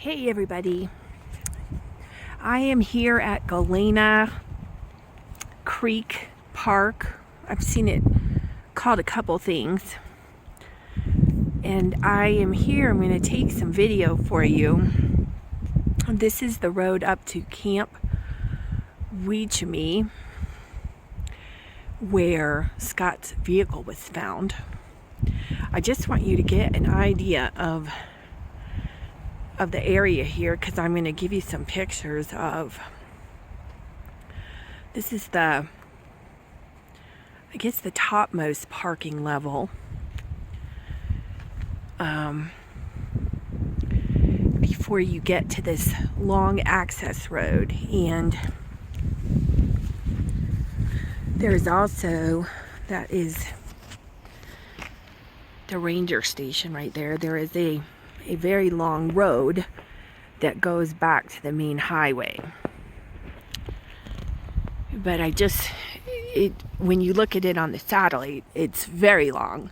Hey everybody, I am here at Galena Creek Park. I've seen it called a couple things, and I am here. I'm going to take some video for you. This is the road up to Camp Weechemy, where Scott's vehicle was found. I just want you to get an idea of the area here, because I'm going to give you some pictures of, this is the, I guess, the topmost parking level before you get to this long access road. And there's also, that is the ranger station right there. There is a very long road that goes back to the main highway. But when you look at it on the satellite, it's very long.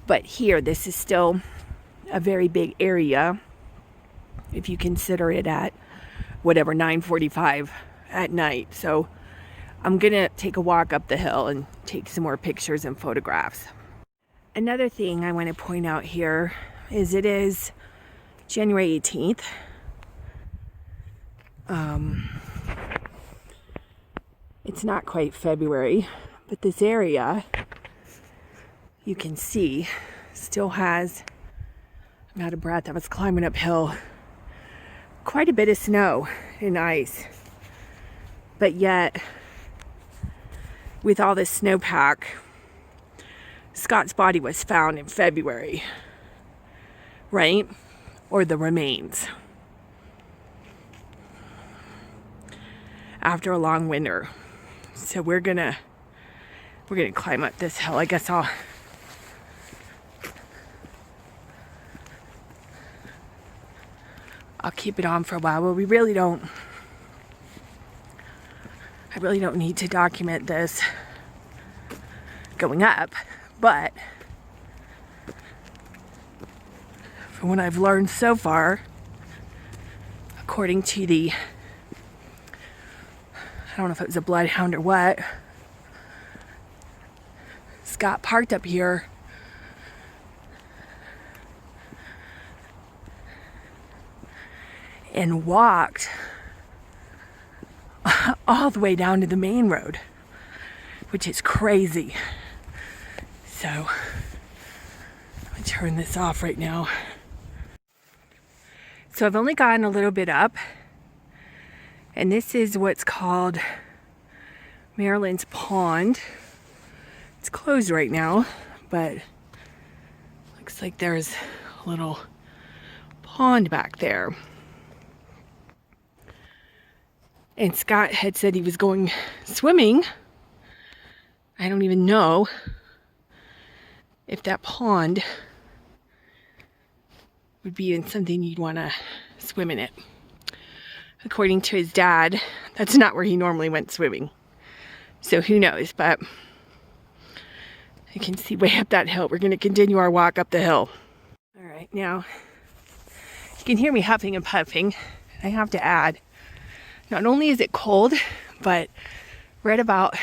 But here, this is still a very big area, if you consider it at whatever, 9:45 at night. So I'm gonna take a walk up the hill and take some more pictures and photographs. Another thing I want to point out here is it is January 18th. It's not quite February, but this area, you can see, still has, I'm out of breath, I was climbing uphill, quite a bit of snow and ice. But yet, with all this snowpack, Scott's body was found in February, right? Or the remains. After a long winter. So we're gonna climb up this hill. I guess I'll keep it on for a while. Well, I really don't need to document this going up, but from what I've learned so far, according to the, I don't know if it was a bloodhound or what, Scott parked up here and walked all the way down to the main road, which is crazy. So I'm gonna turn this off right now. So I've only gotten a little bit up, and this is what's called Maryland's Pond. It's closed right now, but looks like there's a little pond back there. And Scott had said he was going swimming. I don't even know if that pond would be in something you'd want to swim in it. According to his dad, that's not where he normally went swimming. So who knows, but you can see way up that hill. We're going to continue our walk up the hill. All right, now you can hear me huffing and puffing. I have to add, not only is it cold, but we're at about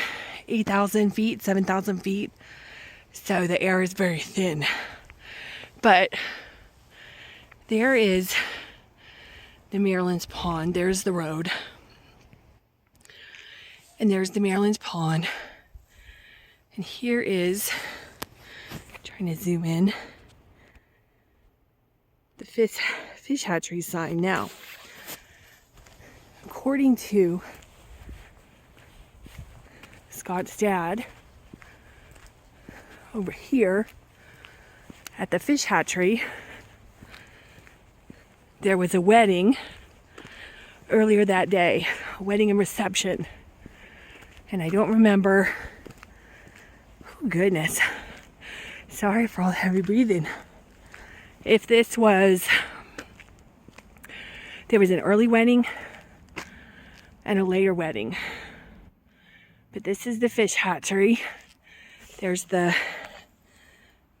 8,000 feet, 7,000 feet. So the air is very thin. But there is the Maryland's Pond. There's the road. And there's the Maryland's Pond. And here is, trying to zoom in, the fish hatchery sign. Now, according to Scott's dad, over here at the fish hatchery, there was a wedding earlier that day, a wedding and reception. And I don't remember, oh goodness, sorry for all the heavy breathing. If this was, there was an early wedding and a later wedding. But this is the fish hatchery. There's the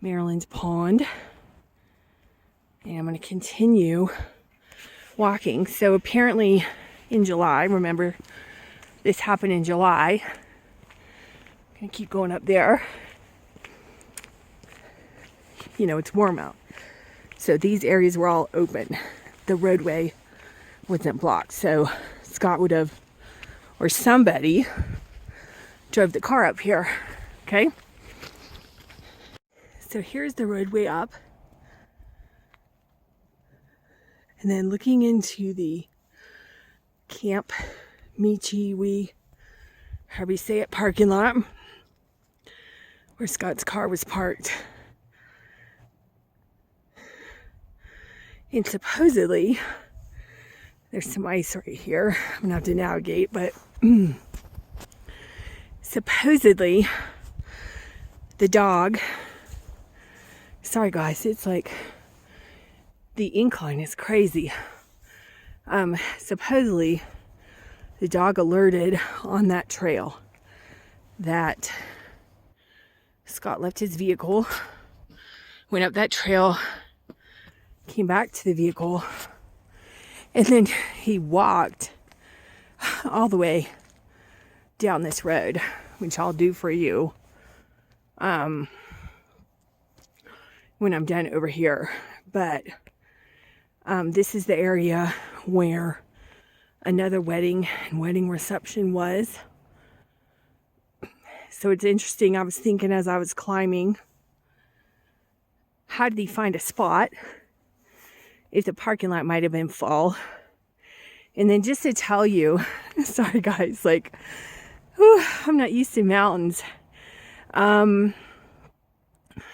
Maryland's Pond. And I'm going to continue walking. So apparently in July, remember this happened in July. I'm gonna keep going up there. You know, it's warm out. So these areas were all open. The roadway wasn't blocked. So Scott would have, or somebody drove the car up here, okay? So here's the roadway up. And then looking into the Camp Michiwi, however you say it, parking lot, where Scott's car was parked. And supposedly, there's some ice right here. I'm gonna have to navigate, but supposedly the dog, sorry guys, it's like the incline is crazy. Supposedly the dog alerted on that trail that Scott left his vehicle, went up that trail, came back to the vehicle, and then he walked all the way down this road, which I'll do for you when I'm done over here. But this is the area where another wedding and wedding reception was. So it's interesting. I was thinking as I was climbing, how did he find a spot if the parking lot might have been full? And then just to tell you, sorry guys, like, whew, I'm not used to mountains.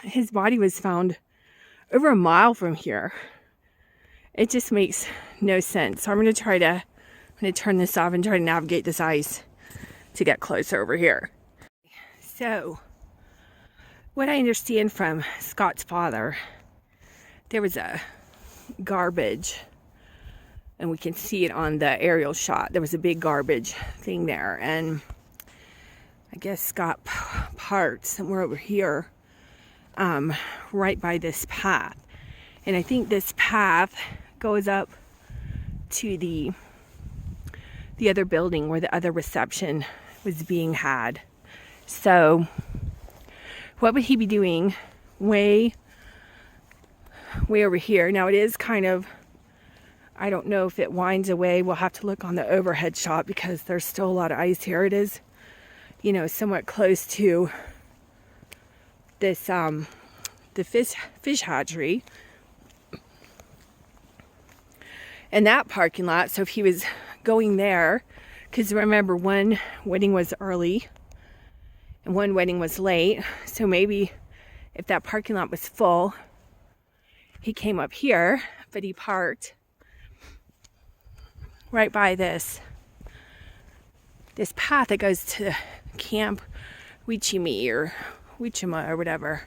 His body was found over a mile from here. It just makes no sense. So I'm going to turn this off and try to navigate this ice to get closer over here. So, what I understand from Scott's father, there was a garbage, and we can see it on the aerial shot. There was a big garbage thing there, and I guess Scott parked somewhere over here, right by this path. And I think this path goes up to the other building where the other reception was being had. So what would he be doing way over here? Now it is kind of, I don't know if it winds away. We'll have to look on the overhead shot because there's still a lot of ice here. It is, you know, somewhat close to this the fish hatchery and that parking lot. So if he was going there, because remember, one wedding was early and one wedding was late, so maybe if that parking lot was full, he came up here, but he parked right by this path that goes to Camp Wichima or whatever.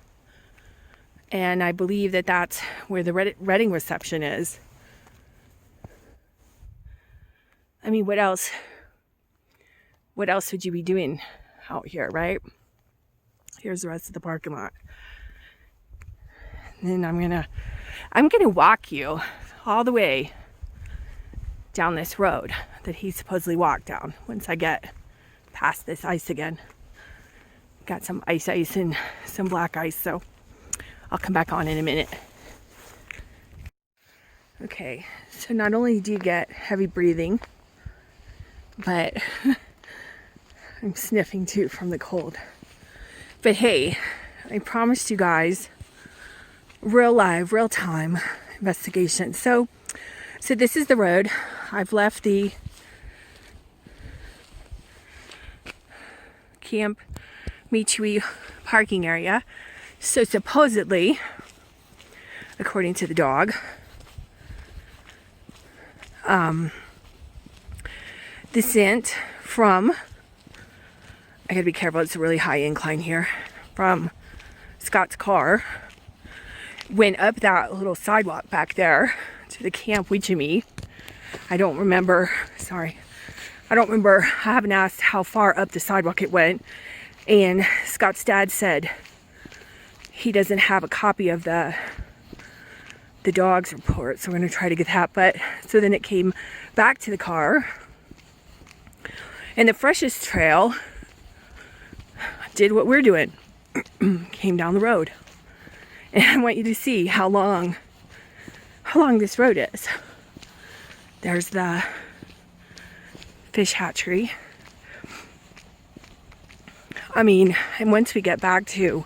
And I believe that that's where the wedding reception is. I mean, what else would you be doing out here, right? Here's the rest of the parking lot. And then I'm gonna walk you all the way down this road that he supposedly walked down once I get past this ice again. Got some ice and some black ice, so I'll come back on in a minute. Okay, so not only do you get heavy breathing, but I'm sniffing too from the cold. But hey, I promised you guys real live, real time investigation. So this is the road. I've left the Camp Michiwi parking area. So supposedly, according to the dog, descent from, I gotta be careful, it's a really high incline here, from Scott's car, went up that little sidewalk back there to the Camp Wichima. I don't remember, I haven't asked how far up the sidewalk it went, and Scott's dad said he doesn't have a copy of the the dog's report. So we're going to try to get that. But so then it came back to the car. And the freshest trail did what we're doing. Came down the road. And I want you to see how long this road is. There's the fish hatchery. I mean, and once we get back to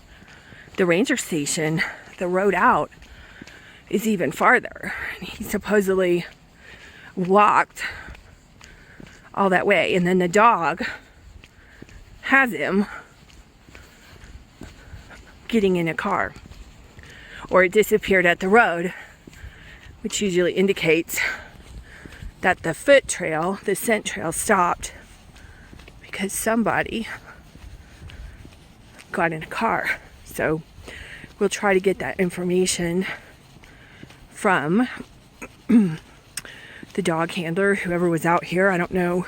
the ranger station, the road out is even farther. He supposedly walked all that way, and then the dog has him getting in a car, or it disappeared at the road, which usually indicates that the foot trail, the scent trail, stopped because somebody got in a car. So we'll try to get that information from the dog handler, whoever was out here. I don't know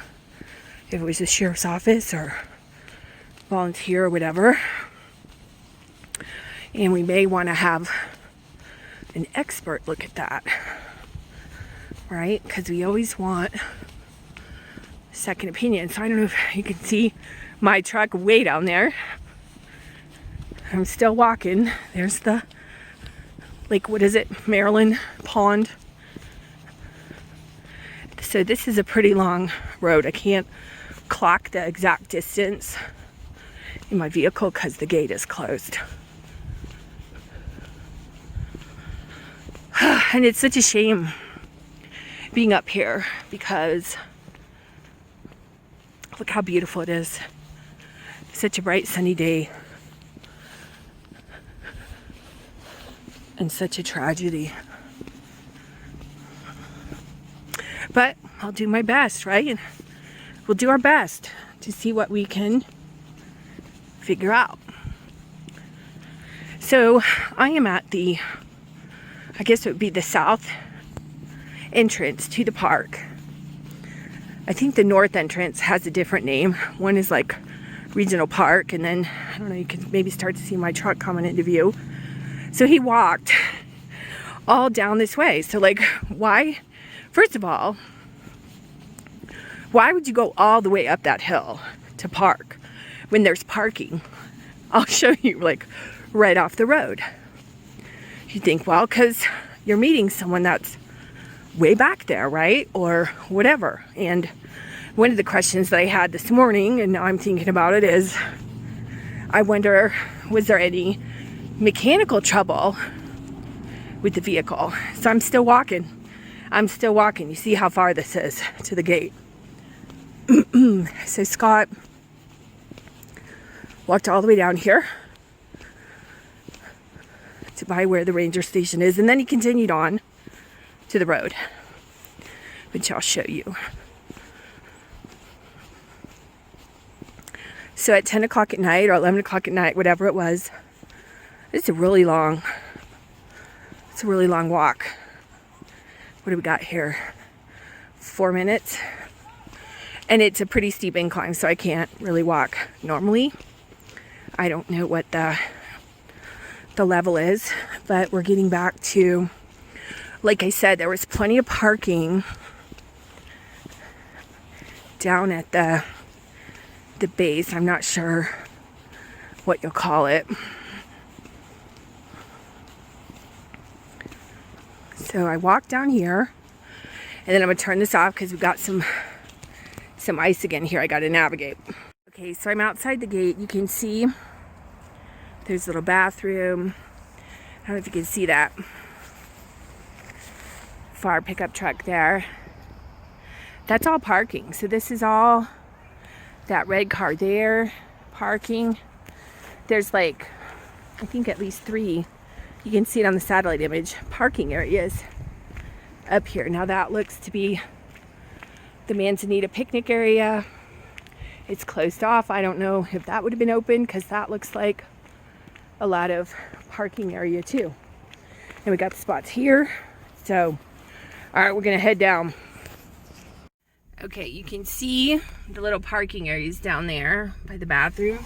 if it was the sheriff's office or volunteer or whatever. And we may want to have an expert look at that, right? Because we always want a second opinion. So I don't know if you can see my truck way down there. I'm still walking. There's the lake, what is it? Maryland Pond. So this is a pretty long road. I can't clock the exact distance in my vehicle because the gate is closed. And it's such a shame being up here because look how beautiful it is. Such a bright sunny day. And such a tragedy. But I'll do my best, right? And we'll do our best to see what we can figure out. So I am at the, I guess it would be the south entrance to the park. I think the north entrance has a different name. One is like Regional Park, and then, I don't know, you can maybe start to see my truck coming into view. So he walked all down this way. So like, why? First of all, why would you go all the way up that hill to park when there's parking? I'll show you, like, right off the road. You think, well, because you're meeting someone that's way back there, right? Or whatever. And one of the questions that I had this morning, and now I'm thinking about it, is I wonder, was there any mechanical trouble with the vehicle? So I'm still walking. You see how far this is to the gate. So Scott walked all the way down here to by where the ranger station is, and then he continued on to the road, which I'll show you. So at 10 o'clock at night or 11 o'clock at night, whatever it was, it's a really long walk. What do we got here? 4 minutes. And it's a pretty steep incline, so I can't really walk normally. I don't know what the level is, but we're getting back to, like I said, there was plenty of parking down at the base. I'm not sure what you'll call it. So I walk down here, and then I'm gonna turn this off because we've got some ice again here I gotta navigate. Okay, so I'm outside the gate. You can see there's a little bathroom. I don't know if you can see that far pickup truck there. That's all parking. So this is all that red car there, parking. There's like, I think at least 3, you can see it on the satellite image, parking areas up here. Now that looks to be the Manzanita picnic area. It's closed off. I don't know if that would have been open because that looks like a lot of parking area too. And we got the spots here. So, all right, we're gonna head down. Okay, you can see the little parking areas down there by the bathroom.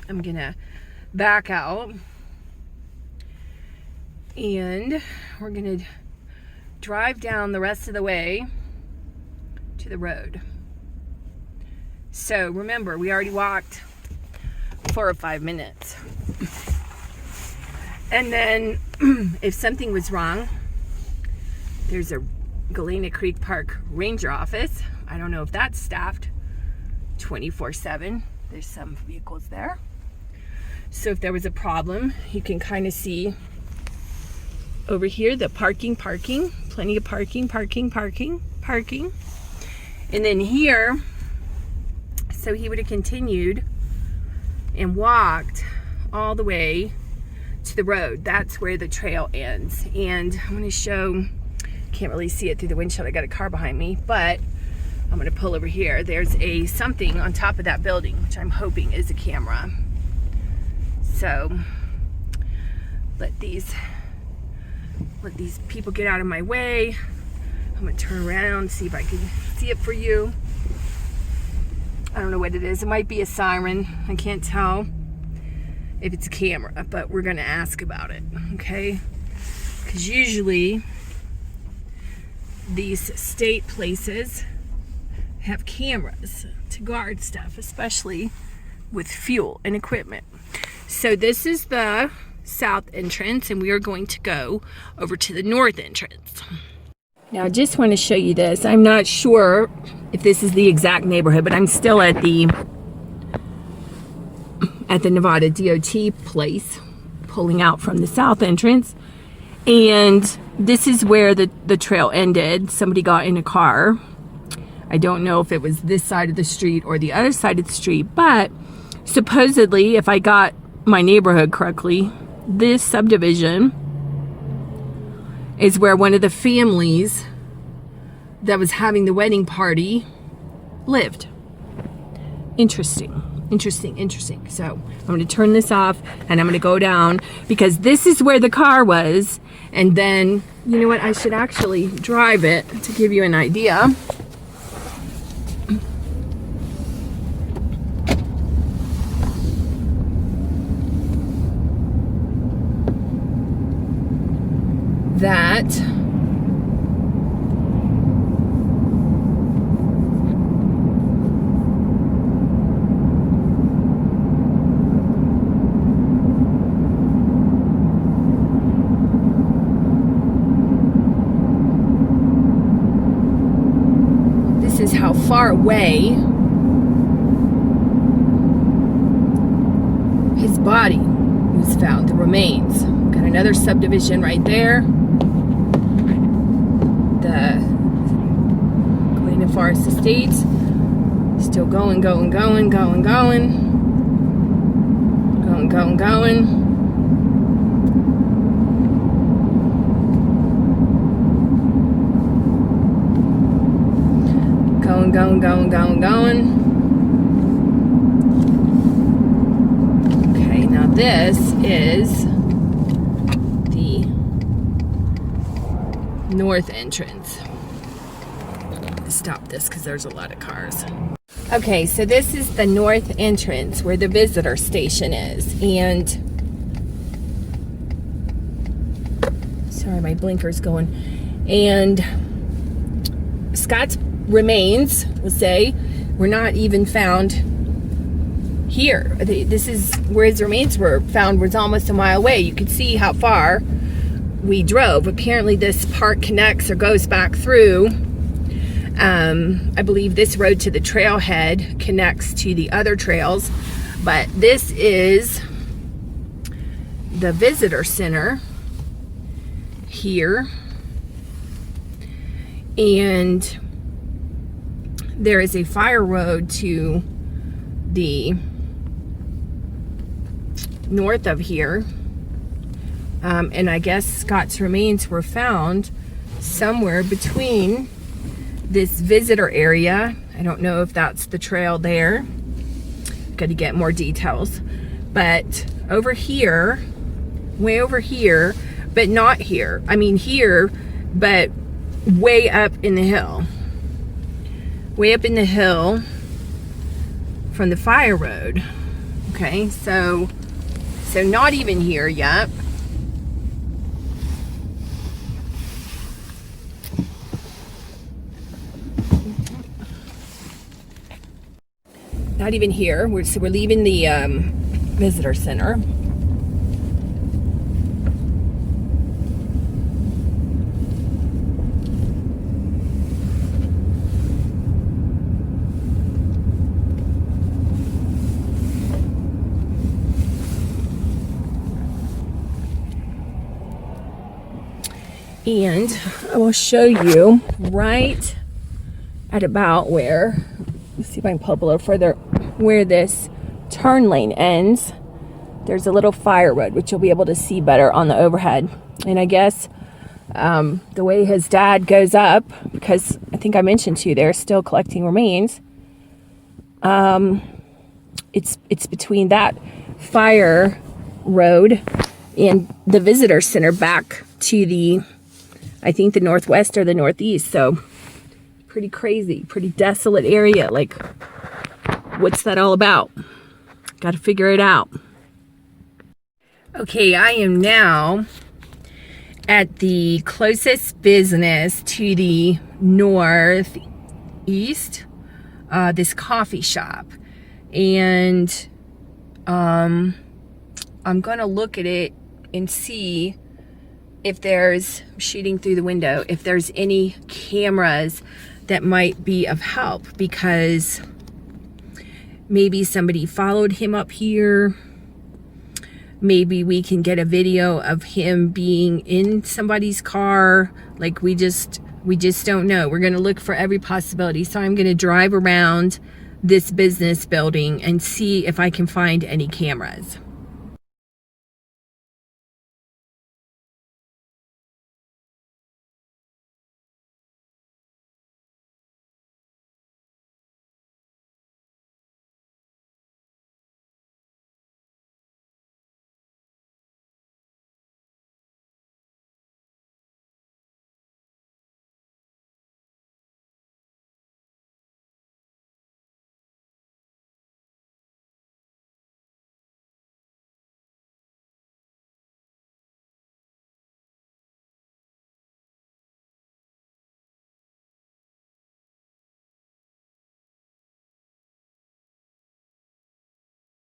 I'm gonna back out and we're gonna drive down the rest of the way to the road. So remember, we already walked 4 or 5 minutes. And then if something was wrong, there's a Galena Creek Park Ranger office. I don't know if that's staffed 24/7. There's some vehicles there. So if there was a problem, you can kind of see over here the parking, plenty of parking. And then here, so he would have continued and walked all the way to the road. That's where the trail ends. And I'm going to show, can't really see it through the windshield, I got a car behind me, but I'm going to pull over here. There's a something on top of that building, which I'm hoping is a camera. So let these people get out of my way. I'm going to turn around, see if I can see it for you. I don't know what it is. It might be a siren. I can't tell if it's a camera, but we're going to ask about it, okay? Because usually these state places have cameras to guard stuff, especially with fuel and equipment. So this is the south entrance, and we are going to go over to the north entrance. Now I just want to show you this. I'm not sure if this is the exact neighborhood, but I'm still at the Nevada DOT place, pulling out from the south entrance. And this is where the trail ended. Somebody got in a car. I don't know if it was this side of the street or the other side of the street, but supposedly, if I got my neighborhood correctly, this subdivision is where one of the families that was having the wedding party lived. Interesting. So I'm going to turn this off and I'm going to go down, because this is where the car was. And then, you know what, I should actually drive it to give you an idea. That this is how far away his body was found, the remains. Got another subdivision right there. The Galena Forest Estates. Still going. Going. Okay, now this is the north entrance. Stop this because there's a lot of cars. Okay, so this is the north entrance where the visitor station is. And sorry, my blinker's going. And Scott's remains, we'll say, were not even found here. This is where his remains were found, was almost a mile away. You could see how far we drove. Apparently this park connects or goes back through. I believe this road to the trailhead connects to the other trails, but this is the visitor center here. And there is a fire road to the north of here. And I guess Scott's remains were found somewhere between this visitor area. I don't know if that's the trail there. Got to get more details. But over here, way over here, but not here. I mean here, but way up in the hill. Way up in the hill from the fire road. Okay, so not even here yet. not even here. So we're leaving the visitor center. And I will show you right at about where, let's see if I can pull up a little further, where this turn lane ends. There's a little fire road, which you'll be able to see better on the overhead. And I guess the way his dad goes up, because I think I mentioned to you, they're still collecting remains. It's between that fire road and the visitor center back to the, I think, the northwest or the northeast. So pretty crazy, pretty desolate area. Like, what's that all about? Got to figure it out. Okay, I am now at the closest business to the northeast, this coffee shop. And I'm gonna look at it and see if there's, shooting through the window, if there's any cameras that might be of help, because maybe somebody followed him up here. Maybe we can get a video of him being in somebody's car. Like, we just don't know. We're gonna look for every possibility. So I'm gonna drive around this business building and see if I can find any cameras.